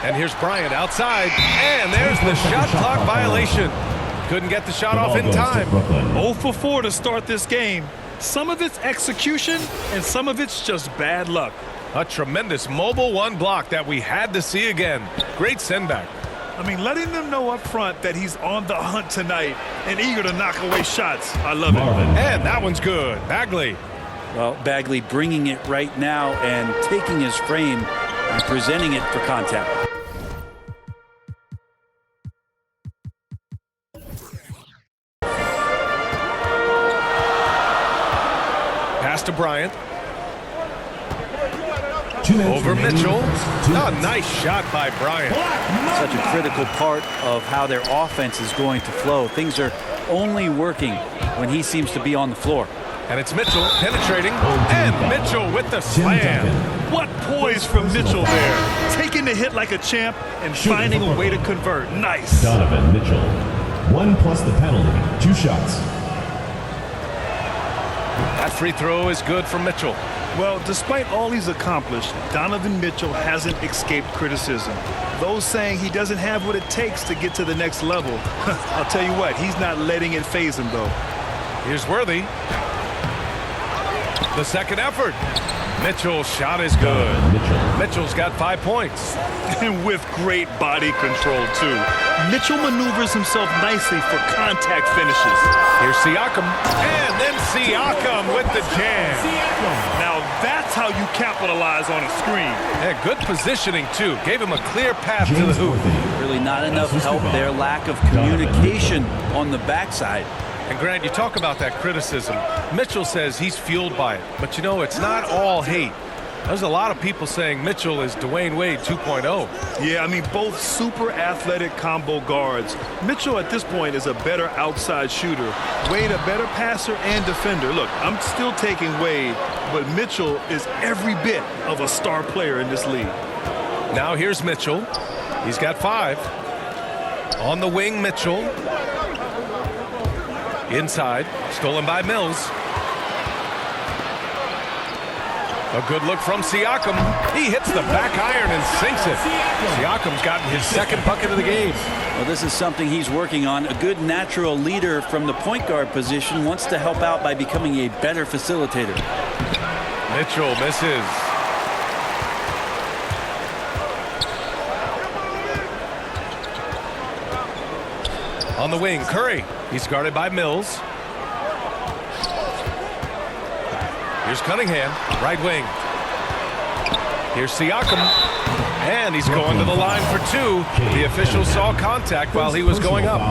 And here's Bryant outside, and there's the shot clock violation. Couldn't get the shot off in time. 0 for 4 to start this game. Some of it's execution, and some of it's just bad luck. A tremendous mobile one block that we had to see again. Great send back. I mean, letting them know up front that he's on the hunt tonight and eager to knock away shots. I love it. And that one's good. Bagley. Well, Bagley bringing it right now and taking his frame and presenting it for contact. Pass to Bryant. Over Mitchell. A nice shot by Bryant. Such a critical part of how their offense is going to flow. Things are only working when he seems to be on the floor. And it's Mitchell penetrating. And Mitchell with the slam. What poise from Mitchell there. Taking the hit like a champ and finding a way to convert. Nice. Donovan Mitchell. 1 plus the penalty. 2 shots. That free throw is good for Mitchell. Well, despite all he's accomplished, Donovan Mitchell hasn't escaped criticism. Those saying he doesn't have what it takes to get to the next level. I'll tell you what, he's not letting it faze him, though. Here's Worthy. The second effort. Mitchell's shot is good. Mitchell's got 5 points. And with great body control, too. Mitchell maneuvers himself nicely for contact finishes. Here's Siakam. And then Siakam with the jam. Now that's how you capitalize on a screen. Yeah, good positioning, too. Gave him a clear path to the hoop. Really not enough help there. Lack of communication on the backside. And Grant, you talk about that criticism. Mitchell says he's fueled by it. But, you know, it's not all hate. There's a lot of people saying Mitchell is Dwayne Wade 2.0. Yeah, I mean, both super athletic combo guards. Mitchell at this point is a better outside shooter. Wade a better passer and defender. Look, I'm still taking Wade, but Mitchell is every bit of a star player in this league. Now here's Mitchell. He's got 5. On the wing, Mitchell. Inside, stolen by Mills. A good look from Siakam. He hits the back iron and sinks it. Siakam's gotten his second bucket of the game. Well, this is something he's working on. A good natural leader from the point guard position wants to help out by becoming a better facilitator. Mitchell misses. On the wing, Curry. He's guarded by Mills. Here's Cunningham, right wing. Here's Siakam. And he's going to the line for 2. The official saw contact while he was going up.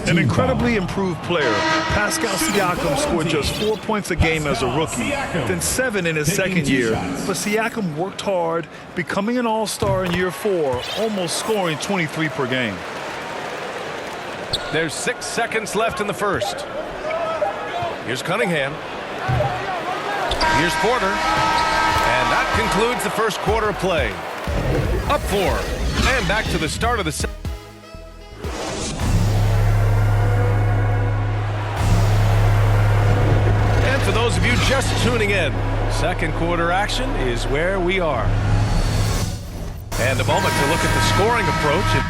An incredibly improved player. Pascal Siakam scored just 4 points a game as a rookie, then 7 in his second year. But Siakam worked hard, becoming an all-star in year 4, almost scoring 23 per game. There's 6 seconds left in the first. Here's Cunningham. Here's Porter. And that concludes the first quarter of play. Up 4. And back to the start of the second. And for those of you just tuning in, second quarter action is where we are. And a moment to look at the scoring approach.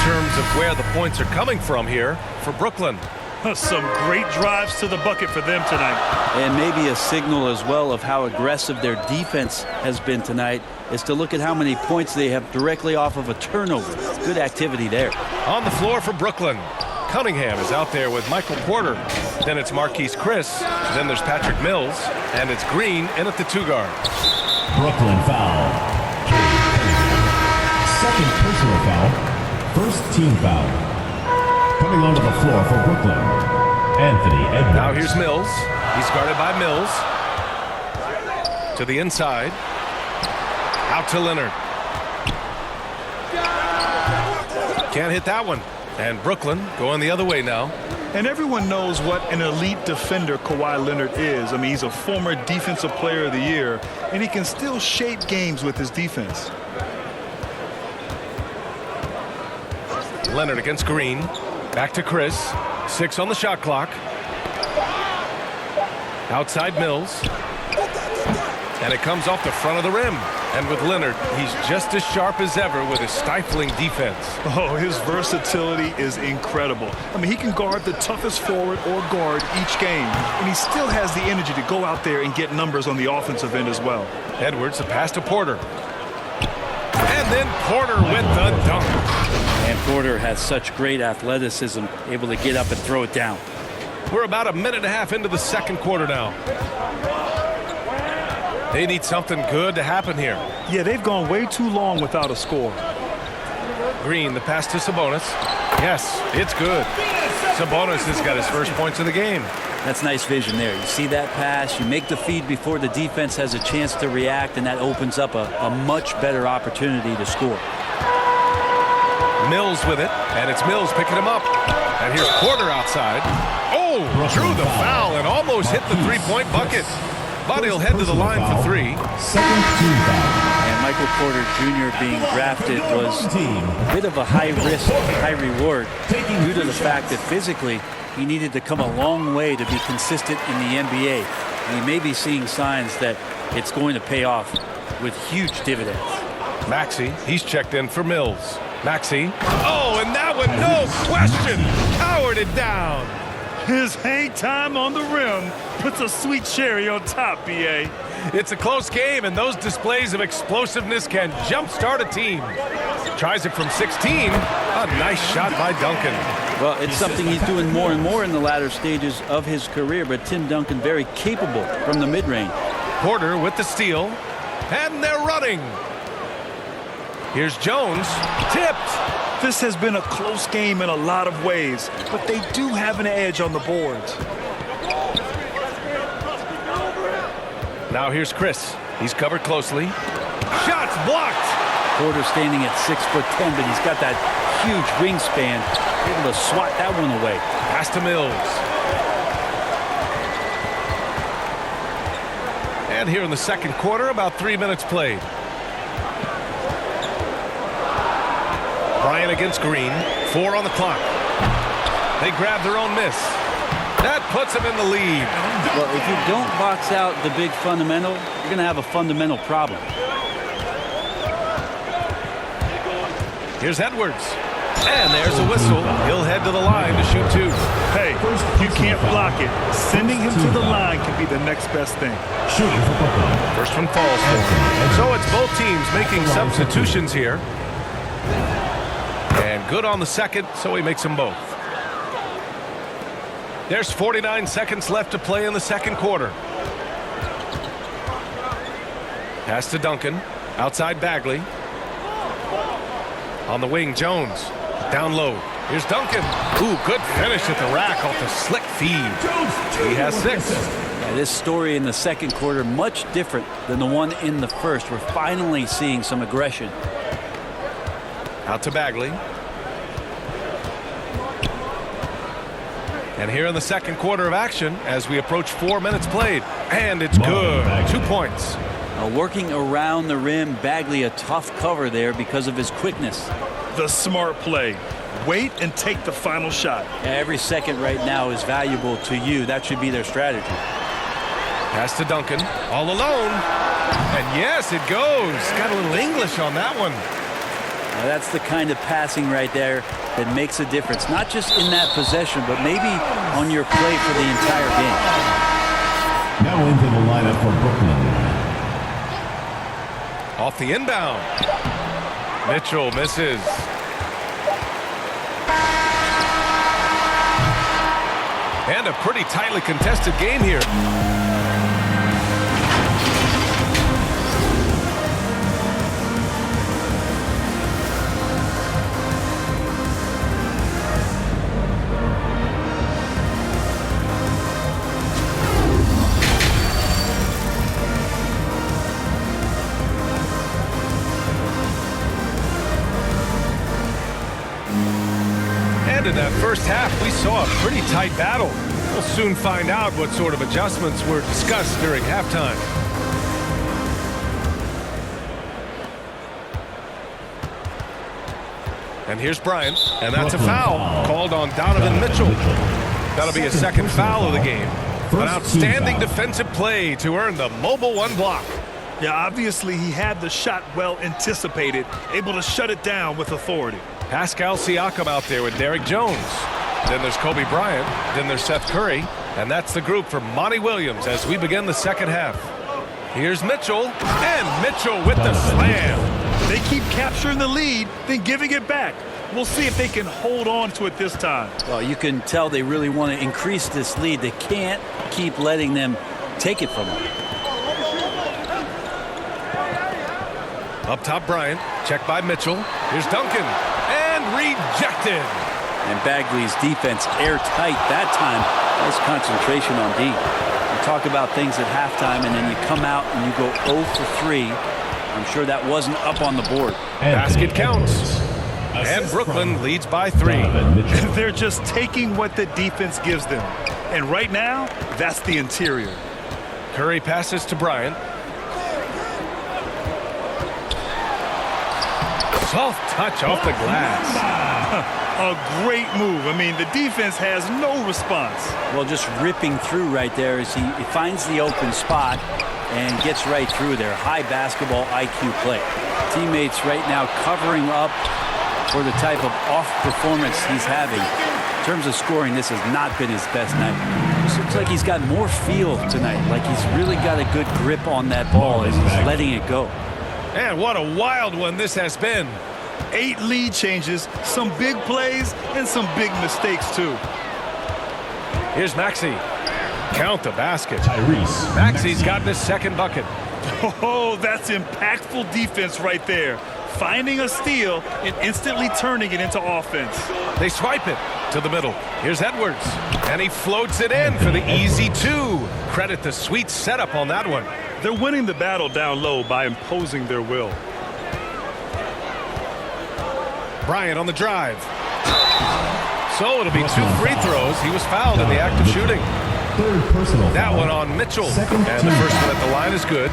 Terms of where the points are coming from here for Brooklyn. Some great drives to the bucket for them tonight. And maybe a signal as well of how aggressive their defense has been tonight is to look at how many points they have directly off of a turnover. Good activity there. On the floor for Brooklyn, Cunningham is out there with Michael Porter. Then it's Marquise Chris. Then there's Patrick Mills. And it's Green in at the 2 guard. Brooklyn foul. Second personal foul. First team foul. Coming onto the floor for Brooklyn, Anthony Edwards. Now here's Mills. He's guarded by Mills. To the inside. Out to Leonard. Can't hit that one. And Brooklyn going the other way now. And everyone knows what an elite defender Kawhi Leonard is. I mean, he's a former Defensive Player of the Year, and he can still shape games with his defense. Leonard against Green. Back to Chris. 6 on the shot clock. Outside Mills. And it comes off the front of the rim. And with Leonard, he's just as sharp as ever with his stifling defense. Oh, his versatility is incredible. I mean, he can guard the toughest forward or guard each game, and he still has the energy to go out there and get numbers on the offensive end as well. Edwards, a pass to Porter. And then Porter with the dunk. And Porter has such great athleticism, able to get up and throw it down. We're about a minute and a half into the second quarter now. They need something good to happen here. Yeah, they've gone way too long without a score. Green, the pass to Sabonis. Yes, it's good. Sabonis has got his first points of the game. That's nice vision there. You see that pass, you make the feed before the defense has a chance to react, and that opens up a much better opportunity to score. Mills with it, and it's Mills picking him up. And here's Porter outside. Oh, drew the foul and almost hit the three-point bucket. But he'll head to the line for 3. Second team foul. And Michael Porter Jr. being drafted was a bit of a high risk, high reward due to the fact that physically he needed to come a long way to be consistent in the NBA. And he may be seeing signs that it's going to pay off with huge dividends. Maxey, he's checked in for Mills. Maxey. Oh, and that one, no question, powered it down. His hang time on the rim puts a sweet cherry on top, B.A. It's a close game, and those displays of explosiveness can jumpstart a team. Tries it from 16. A nice shot by Duncan. Well, it's something he's doing more and more in the latter stages of his career, but Tim Duncan very capable from the mid-range. Porter with the steal, and they're running. Here's Jones, tipped. This has been a close game in a lot of ways, but they do have an edge on the boards. Now here's Chris. He's covered closely. Shots blocked. Porter standing at 6'10", but he's got that huge wingspan, able to swat that one away. Pass to Mills. And here in the second quarter, about 3 minutes played. Bryant against Green. 4 on the clock. They grab their own miss. That puts them in the lead. Well, if you don't box out the big fundamental, you're going to have a fundamental problem. Here's Edwards. And there's a whistle. He'll head to the line to shoot 2. Hey, you can't block it. Sending him to the line can be the next best thing. Shooting for Brooklyn. First one falls for him. So it's both teams making substitutions here. And good on the second, so he makes them both. There's 49 seconds left to play in the second quarter. Pass to Duncan. Outside Bagley. On the wing, Jones. Down low. Here's Duncan. Ooh, good finish at the rack off the slick feed. He has 6. Yeah, this story in the second quarter, much different than the one in the first. We're finally seeing some aggression. Out to Bagley. And here in the second quarter of action as we approach 4 minutes played. And it's good. 2 points. Working around the rim, Bagley a tough cover there because of his quickness. The smart play. Wait and take the final shot. Yeah, every second right now is valuable to you. That should be their strategy. Pass to Duncan. All alone. And yes, it goes. Got a little English on that one. Now that's the kind of passing right there that makes a difference, not just in that possession, but maybe on your play for the entire game. Now into the lineup for Brooklyn. Off the inbound. Mitchell misses. And a pretty tightly contested game here. In that first half, we saw a pretty tight battle. We'll soon find out what sort of adjustments were discussed during halftime. And here's Bryant, and that's a foul called on Donovan Mitchell. That'll be a second foul of the game. An outstanding defensive play to earn the mobile one block. Yeah, obviously he had the shot well anticipated, able to shut it down with authority. Pascal Siakam out there with Derrick Jones. Then there's Kobe Bryant. Then there's Seth Curry. And that's the group for Monty Williams as we begin the second half. Here's Mitchell. And Mitchell with the slam. They keep capturing the lead, then giving it back. We'll see if they can hold on to it this time. Well, you can tell they really want to increase this lead. They can't keep letting them take it from them. Up top, Bryant. Checked by Mitchell. Here's Duncan. And rejected. And Bagley's defense airtight that time. Nice concentration on D. You talk about things at halftime, and then you come out and you go 0 for 3. I'm sure that wasn't up on the board. Basket counts. And Brooklyn leads by 3. They're just taking what the defense gives them. And right now, that's the interior. Curry passes to Bryant. Soft touch off the glass. A great move. I mean, the defense has no response. Well, just ripping through right there as he finds the open spot and gets right through there. High basketball IQ play. Teammates right now covering up for the type of off performance he's having. In terms of scoring, this has not been his best night. It looks like he's got more feel tonight, like he's really got a good grip on that ball as he's letting it go. And what a wild one this has been. 8 lead changes, some big plays, and some big mistakes, too. Here's Maxey. Count the basket. Tyrese Maxey's gotten his second bucket. Oh, that's impactful defense right there. Finding a steal and instantly turning it into offense. They swipe it to the middle. Here's Edwards. And he floats it in for the easy 2. Credit the sweet setup on that one. They're winning the battle down low by imposing their will. Bryant on the drive. So it'll be 2 free throws. He was fouled in the act of shooting. Third personal That foul. one on Mitchell. Second And the team first foul. one at the line is good.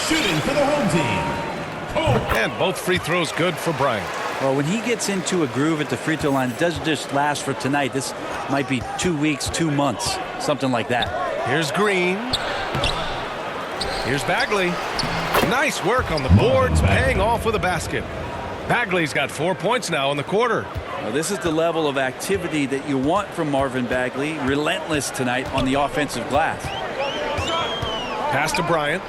Shooting for the home team. And both free throws good for Bryant. Well, when he gets into a groove at the free throw line, it doesn't just last for tonight. This might be 2 weeks, 2 months, something like that. Here's Green. Here's Bagley. Nice work on the boards, paying off with a basket. Bagley's got 4 points now in the quarter. Well, this is the level of activity that you want from Marvin Bagley. Relentless tonight on the offensive glass. Pass to Bryant.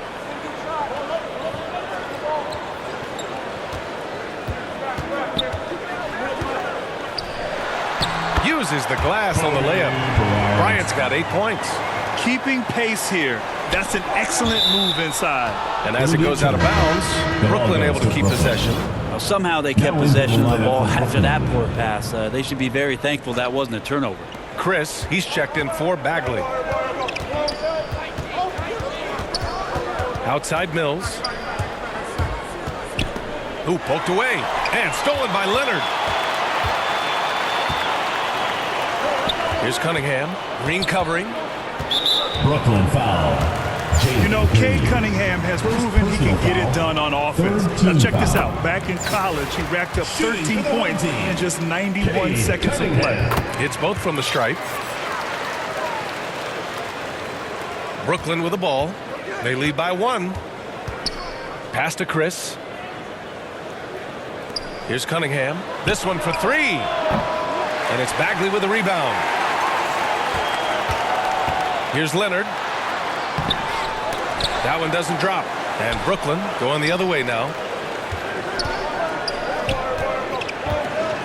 Uses the glass on the layup. Bryant's got 8 points. Keeping pace here. That's an excellent move inside. And as it goes out of bounds, Brooklyn able to keep possession. Well, somehow they kept possession of the ball after that poor pass. They should be very thankful that wasn't a turnover. Chris, he's checked in for Bagley. Outside Mills. Who poked away. And stolen by Leonard. Here's Cunningham. Green covering. Brooklyn foul. You know, Cade Cunningham has proven he can get it done on offense. Now check this out. Back in college, he racked up 13 points in just 91 seconds of play. Hits both from the stripe. Brooklyn with the ball. They lead by 1. Pass to Chris. Here's Cunningham. This one for three. And it's Bagley with the rebound. Here's Leonard. That one doesn't drop. And Brooklyn going the other way now.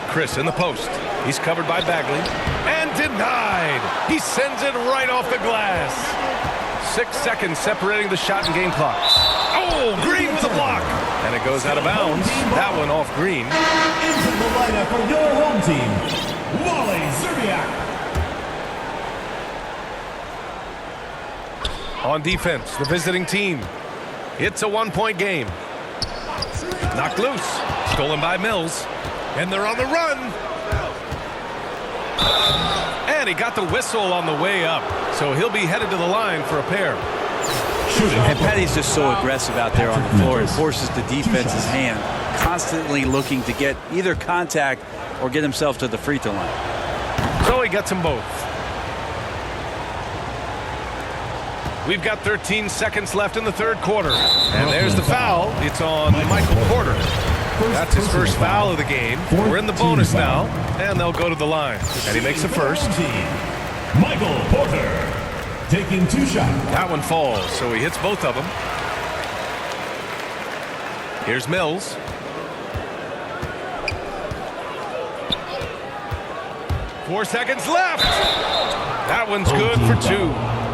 Chris in the post. He's covered by Bagley. And denied. He sends it right off the glass. 6 seconds separating the shot and game clocks. Oh, Green with a block. And it goes out of bounds. That one off Green. Into the lineup for your home team, Wally Zerbiak. On defense, the visiting team. It's a one-point game. Knocked loose. Stolen by Mills. And they're on the run. And he got the whistle on the way up. So he'll be headed to the line for a pair. And Patty's just so aggressive out there on the floor. It forces the defense's hand, constantly looking to get either contact or get himself to the free throw line. So he gets them both. We've got 13 seconds left in the third quarter. And there's the foul. It's on Michael Porter. That's his first foul of the game. We're in the bonus now, and they'll go to the line. And he makes the first. Michael Porter taking 2 shots. That one falls, so he hits both of them. Here's Mills. Four seconds left. That one's good for 2.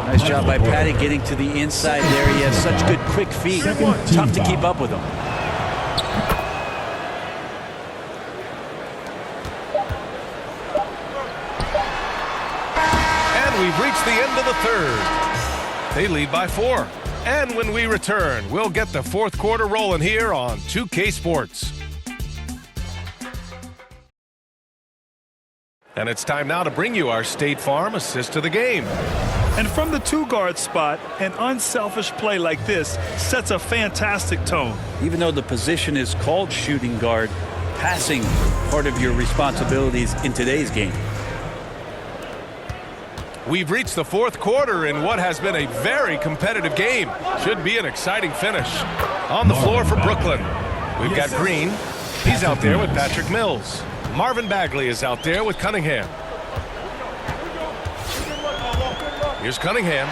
Nice job by Patty getting to the inside there. He has such good quick feet. Tough to keep up with him. And we've reached the end of the third. They lead by 4. And when we return, we'll get the fourth quarter rolling here on 2K Sports. And it's time now to bring you our State Farm assist to the game. And from the 2-guard spot, an unselfish play like this sets a fantastic tone. Even though the position is called shooting guard, passing part of your responsibilities in today's game. We've reached the fourth quarter in what has been a very competitive game. Should be an exciting finish. On the floor for Brooklyn, we've got Green. He's out there with Patrick Mills. Marvin Bagley is out there with Cunningham. Here's Cunningham.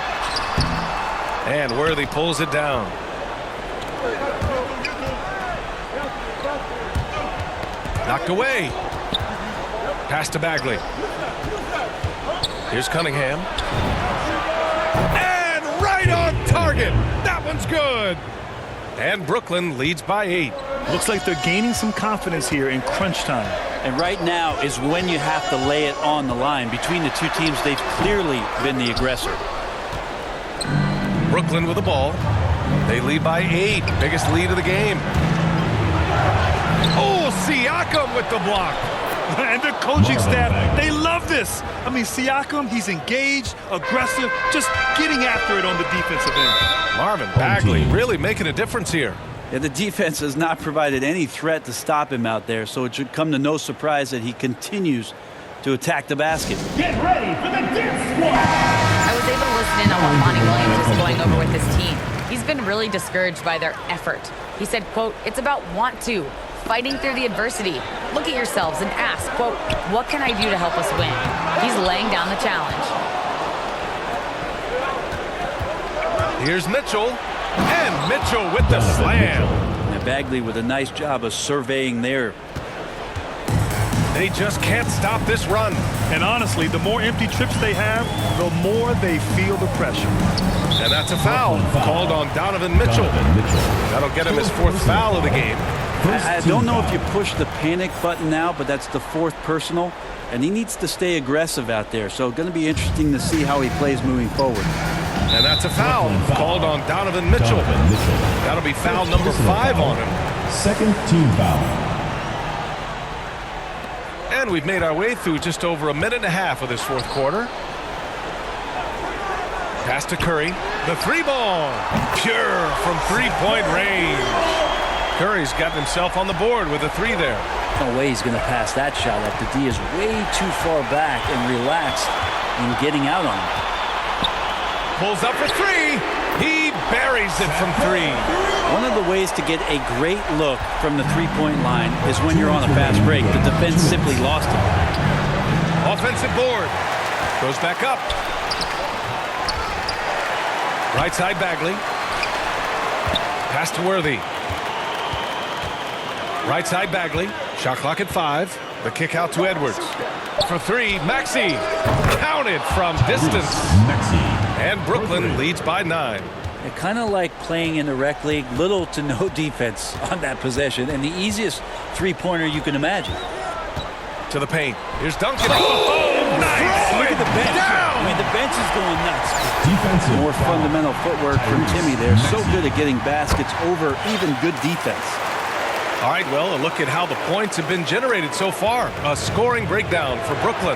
And Worthy pulls it down. Knocked away. Pass to Bagley. Here's Cunningham. And right on target. That one's good. And Brooklyn leads by 8. Looks like they're gaining some confidence here in crunch time. And right now is when you have to lay it on the line. Between the two teams, they've clearly been the aggressor. Brooklyn with the ball. They lead by 8. Biggest lead of the game. Oh, Siakam with the block. And the coaching staff, they love this. I mean, Siakam, he's engaged, aggressive, just getting after it on the defensive end. Marvin Bagley really making a difference here. Yeah, the defense has not provided any threat to stop him out there, so it should come to no surprise that he continues to attack the basket. Get ready for the dance squad. I was able to listen in on what Monty Williams is going over with his team. He's been really discouraged by their effort. He said, quote, "It's about want to, fighting through the adversity. Look at yourselves and ask, quote, what can I do to help us win?" He's laying down the challenge. Here's Mitchell. And Mitchell with the slam. And Bagley with a nice job of surveying there. They just can't stop this run. And honestly, the more empty trips they have, the more they feel the pressure. And that's a foul called on Donovan Mitchell. That'll get him his 4th foul of the game. I don't know if you push the panic button now, but that's the 4th personal. And he needs to stay aggressive out there. So going to be interesting to see how he plays moving forward. And that's a foul called on Donovan Mitchell. That'll be foul number 5 on him. Second team foul. And we've made our way through just over a minute and a half of this 4th quarter. Pass to Curry. The 3-ball. Pure from 3-point range. Curry's got himself on the board with a 3 there. No way he's going to pass that shot up. The D is way too far back and relaxed in getting out on him. Pulls up for 3. He buries it from 3. One of the ways to get a great look from the three-point line is when you're on a fast break. The defense simply lost it. Offensive board. Goes back up. Right side Bagley. Pass to Worthy. Right side Bagley. Shot clock at 5. The kick out to Edwards. For 3, Maxey. Counted from distance. And Brooklyn leads by 9. It's kind of like playing in the rec league. Little to no defense on that possession. And the easiest three-pointer you can imagine. To the paint. Here's Duncan. Oh, nice. Look at the bench. Down. I mean, the bench is going nuts. Defensive More fundamental footwork from Timmy there. So good at getting baskets over even good defense. All right, well, a look at how the points have been generated so far. A scoring breakdown for Brooklyn.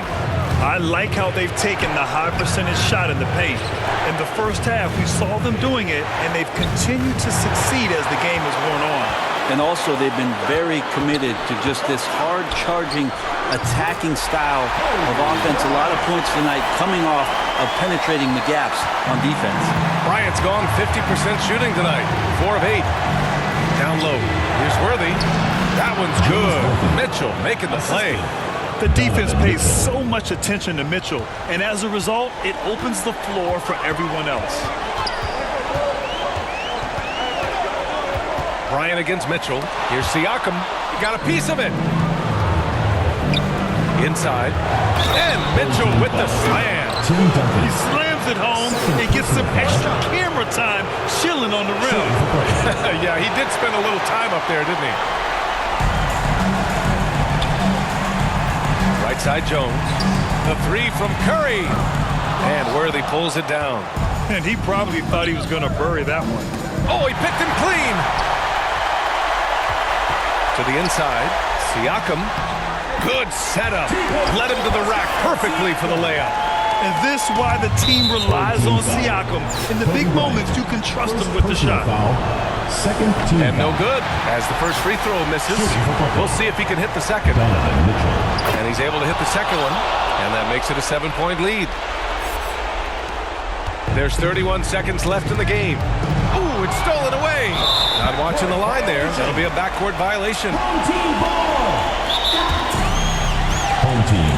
I like how they've taken the high percentage shot in the paint. In the first half, we saw them doing it, and they've continued to succeed as the game has worn on. And also, they've been very committed to just this hard-charging, attacking style of offense. A lot of points tonight coming off of penetrating the gaps on defense. Bryant's gone 50% shooting tonight. 4 of 8. Down low. Here's Worthy. That one's good. Mitchell making the play. The defense pays so much attention to Mitchell, and as a result, it opens the floor for everyone else. Bryant against Mitchell. Here's Siakam. He got a piece of it. Inside. And Mitchell with the slam. He slams it home and gets some extra camera time chilling on the rim. Yeah, he did spend a little time up there, didn't he? Right side Jones. The 3 from Curry. And Worthy pulls it down. And he probably thought he was going to bury that one. Oh, he picked him clean. To the inside. Siakam. Good setup. Led him to the rack perfectly for the layup. And this is why the team relies on Siakam. In the big moments, you can trust him with the shot. Second team And no good as the first free throw misses. We'll see if he can hit the second. And he's able to hit the second one. And that makes it a 7-point lead. There's 31 seconds left in the game. Ooh, it's stolen away. Not watching the line there. That'll be a backcourt violation. Home team ball. Home team.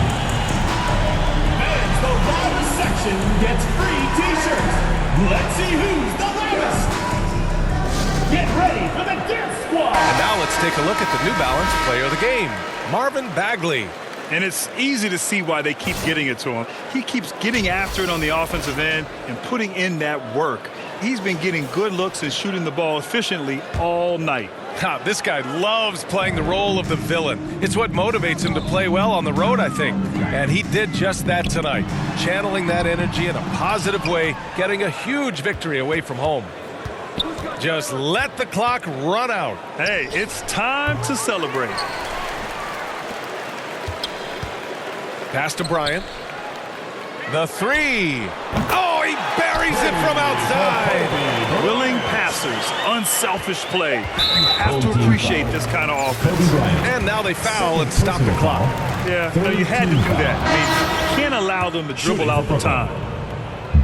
The loudest section gets free t-shirts. Let's see who's the loudest. Get ready for the dance squad. And now let's take a look at the New Balance player of the game, Marvin Bagley. And it's easy to see why they keep getting it to him. He keeps getting after it on the offensive end and putting in that work. He's been getting good looks and shooting the ball efficiently all night. This guy loves playing the role of the villain. It's what motivates him to play well on the road, I think. And he did just that tonight, channeling that energy in a positive way, getting a huge victory away from home. Just let the clock run out. Hey, it's time to celebrate. Pass to Bryant. The 3. Oh, he buries it from outside. Willing passers, unselfish play. You have to appreciate this kind of offense. And now they foul and stop the clock. Yeah, no, you had to do that. I mean, you can't allow them to dribble out the time.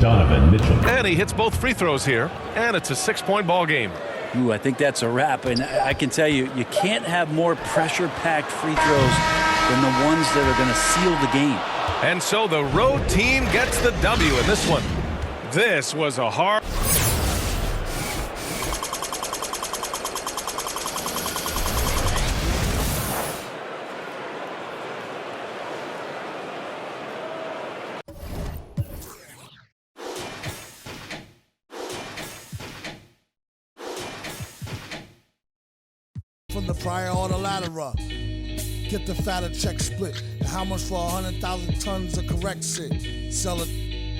Donovan Mitchell. And he hits both free throws here. And it's a 6-point ball game. Ooh, I think that's a wrap. And I can tell you, you can't have more pressure-packed free throws than the ones that are going to seal the game. And so the road team gets the W in this one. This was a hard... From the prior or the lateral. Get the fatter check split. And how much for 100,000 tons of correct shit? Sell it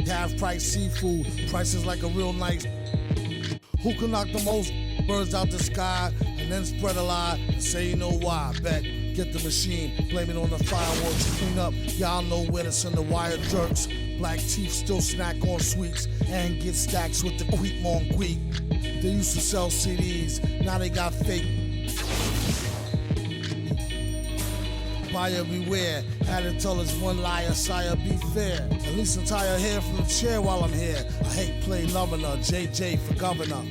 half price seafood. Prices like a real nice. Who can knock the most birds out the sky and then spread a lie and say you know why? Bet. Get the machine, blame it on the fireworks, clean up. Y'all know where to send the wire jerks. Black teeth still snack on sweets and get stacks with the queep on queep. They used to sell CDs, now they got fake. buyer beware. Had to tell us one liar, sire, be fair. At least untie her hair from the chair while I'm here. I hate play loving her, JJ for governor.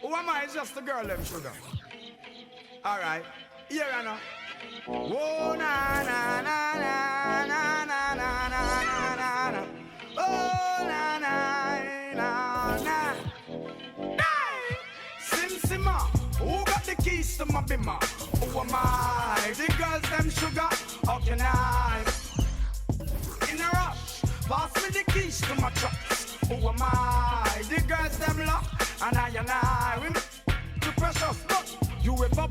Who am I? It's just the girl, them sugar. Alright, here I know. Whoa, na na na na na na na na na na. Oh, na na na na. Hey! Sim Simma, who got the keys to my bimmer? Who am I? The girls, them sugar. How can I? In a rush, pass me the keys to my trucks. Who am I? The girls, them lock. And I, we too precious, but you whip up.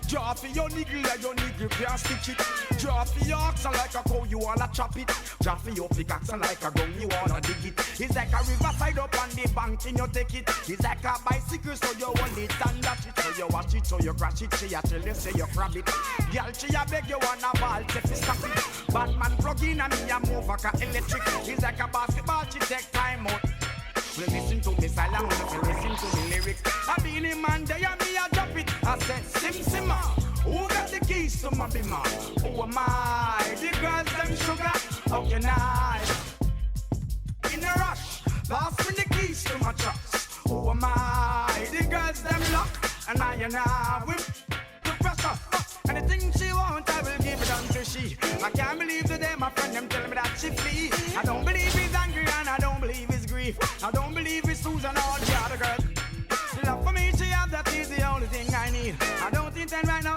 Draw for your niggle like your niggle can't stitch it. Draw for your oxen like a cow, you wanna chop it. Draw for your pickaxe like a gun, you wanna dig it. It's like a riverside up on the bank and you take it. It's like a bicycle, so you hold it and dash it. So you watch it, so you crash it. She a tell you, say you grab it. Girl, she a beg you wanna ball, take it, stop it. Batman plug in and me a move like a electric. It's like a basketball, she take time out. Listen to me silent, listen to me lyrics. I be the man there and me a drop it. I said Sim Simma, who got the keys to my bimmer? Who am I? The girls them sugar, how can I? In a rush, pass me the keys to my trucks. Who am I? The girls them lock, and I whip the pressure. Anything she want, I will give it unto she. I can't believe today my friend them tell me that she flee. I don't believe he's angry and I don't believe he's grief. I don't believe it's Susan or the other girl. Love for me, she have that is the only thing I need. I don't intend right now